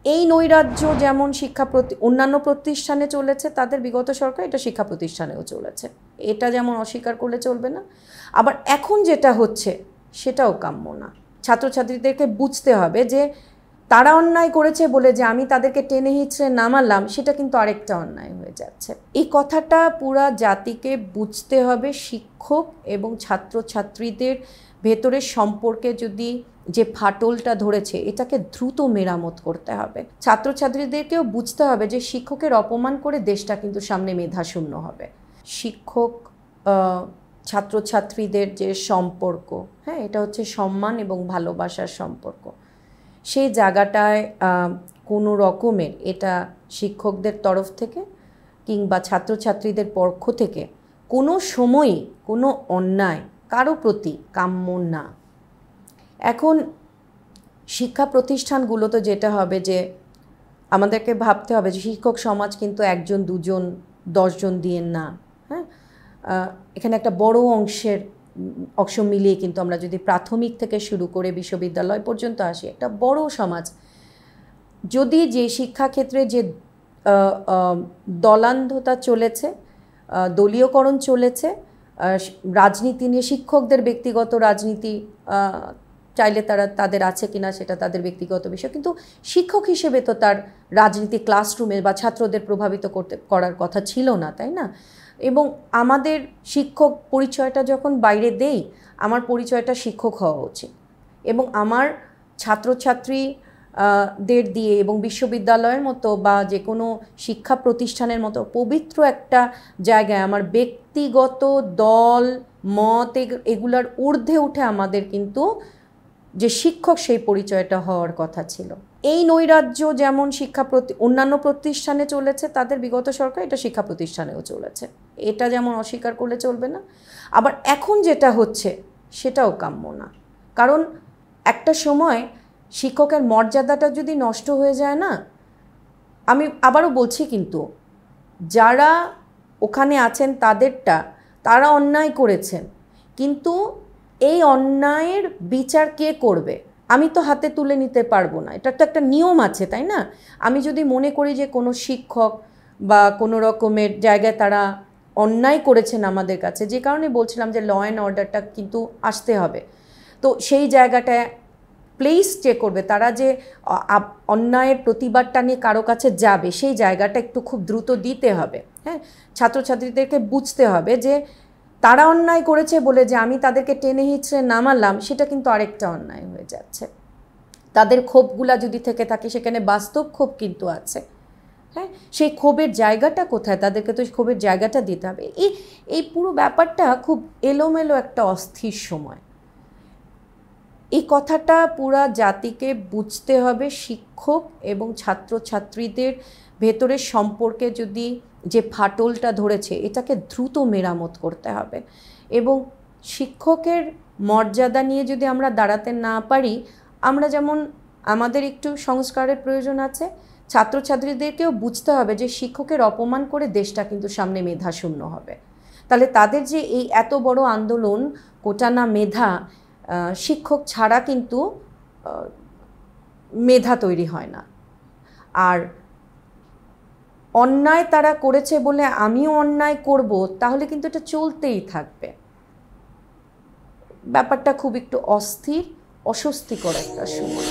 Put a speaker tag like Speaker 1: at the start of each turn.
Speaker 1: এই নৈরাজ্য যেমন অন্যান্য প্রতিষ্ঠানে চলেছে, তাদের বিগত সরকার এটা শিক্ষা প্রতিষ্ঠানেও চলেছে। এটা যেমন অস্বীকার করলে চলবে না। আবার এখন যেটা হচ্ছে সেটাও কাম্য না। ছাত্রছাত্রীদেরকে বুঝতে হবে যে তারা অন্যায় করেছে বলে যে আমি তাদেরকে টেনে হিঁচড়ে নামালাম, সেটা কিন্তু আরেকটা অন্যায় হয়ে যাচ্ছে। এই কথাটা পুরা জাতিকে বুঝতে হবে। শিক্ষক এবং ছাত্রছাত্রীদের ভেতরের সম্পর্কে যদি যে ফাটলটা ধরেছে, এটাকে দ্রুত মেরামত করতে হবে। ছাত্রছাত্রীদেরকেও বুঝতে হবে যে শিক্ষকের অপমান করে দেশটা কিন্তু সামনে মেধাশূন্য হবে। শিক্ষক ছাত্রছাত্রীদের যে সম্পর্ক, হ্যাঁ, এটা হচ্ছে সম্মান এবং ভালোবাসার সম্পর্ক। সেই জায়গাটায় কোনো রকমের এটা শিক্ষকদের তরফ থেকে কিংবা ছাত্রছাত্রীদের পক্ষ থেকে কোনো সময়ই কোনো অন্যায় কারো প্রতি কাম্য না। এখন শিক্ষা প্রতিষ্ঠানগুলোতে যেটা হবে যে আমাদেরকে ভাবতে হবে যে শিক্ষক সমাজ কিন্তু একজন, দুজন, 10 জন দিয়ে না। হ্যাঁ, এখানে একটা বড় অংশ মিলিয়ে কিন্তু আমরা যদি প্রাথমিক থেকে শুরু করে বিশ্ববিদ্যালয় পর্যন্ত আসি, একটা বড় সমাজ। যদি যে শিক্ষাক্ষেত্রে যে দলান্ধতা চলেছে, দলীয়করণ চলেছে, রাজনীতি নিয়ে শিক্ষকদের ব্যক্তিগত রাজনীতি চাইলে তাদের আছে কিনা সেটা তাদের ব্যক্তিগত বিষয়, কিন্তু শিক্ষক হিসেবে তো তার রাজনীতি ক্লাসরুমে বা ছাত্রদের প্রভাবিত করার কথা ছিল না, তাই না? এবং আমাদের শিক্ষক পরিচয়টা যখন বাইরে দেই, আমার পরিচয়টা শিক্ষক হওয়া উচিত। এবং আমার ছাত্রছাত্রীদের দিয়ে এবং বিশ্ববিদ্যালয়ের মতো বা যে কোনো শিক্ষা প্রতিষ্ঠানের মতো পবিত্র একটা জায়গায় আমার ব্যক্তিগত দল মত এগুলার ঊর্ধ্বে উঠে আমাদের কিন্তু যে শিক্ষক সেই পরিচয়টা হওয়ার কথা ছিল। এই নৈরাজ্য যেমন অন্যান্য প্রতিষ্ঠানে চলেছে, তাদের বিগত সরকার এটা শিক্ষা প্রতিষ্ঠানেও চলেছে। এটা যেমন অস্বীকার করলে চলবে না। আবার এখন যেটা হচ্ছে সেটাও কাম্য না। কারণ একটা সময় শিক্ষকের মর্যাদাটা যদি নষ্ট হয়ে যায় না, আমি আবারও বলছি, কিন্তু যারা ওখানে আছেন তারা অন্যায় করেছেন, কিন্তু এই অন্যায়ের বিচার কে করবে? আমি তো হাতে তুলে নিতে পারবো না। এটা তো একটা নিয়ম আছে, তাই না? আমি যদি মনে করি যে কোনো শিক্ষক বা কোনো রকমের জায়গায় তারা অন্যায় করেছেন আমাদের কাছে, যে কারণে বলছিলাম যে ল অ্যান্ড অর্ডারটা কিন্তু আসতে হবে। তো সেই জায়গাটায় প্লেস চেক করবে, তারা যে অন্যায়ের প্রতিবাদটা নিয়ে কারো কাছে যাবে, সেই জায়গাটা একটু খুব দ্রুত দিতে হবে। হ্যাঁ, ছাত্রছাত্রীদেরকে বুঝতে হবে যে তারা অন্যায় করেছে বলে যে আমি তাদেরকে টেনে হিঁচড়ে নামালাম, সেটা কিন্তু আরেকটা অন্যায় হয়ে যাচ্ছে। তাদের ক্ষোভগুলা যদি থেকে থাকে, সেখানে বাস্তব ক্ষোভ কিন্তু আছে। হ্যাঁ, সেই ক্ষোভের জায়গাটা কোথায়? তাদেরকে তো ক্ষোভের জায়গাটা দিতে হবে। এই পুরো ব্যাপারটা খুব এলোমেলো একটা অস্থির সময়। এই কথাটা পুরা জাতিকে বুঝতে হবে। শিক্ষক এবং ছাত্রছাত্রীদের ভেতরের সম্পর্কে যদি যে ফাটলটা ধরেছে, এটাকে দ্রুত মেরামত করতে হবে। এবং শিক্ষকের মর্যাদা নিয়ে যদি আমরা দাঁড়াতে না পারি, আমরা যেমন আমাদের একটু সংস্কারের প্রয়োজন আছে, ছাত্রছাত্রীদেরকেও বুঝতে হবে যে শিক্ষকের অপমান করে দেশটা কিন্তু সামনে মেধাশূন্য হবে। তাহলে তাদের যে এই এত বড় আন্দোলন, কোটা না মেধা, শিক্ষক ছাড়া কিন্তু মেধা তৈরি হয় না। আর অন্যায় তারা করেছে বলে আমিও অন্যায় করব, তাহলে কিন্তু এটা চলতেই থাকবে। ব্যাপারটা খুব একটু অস্থির, অস্বস্তিকর একটা সময়।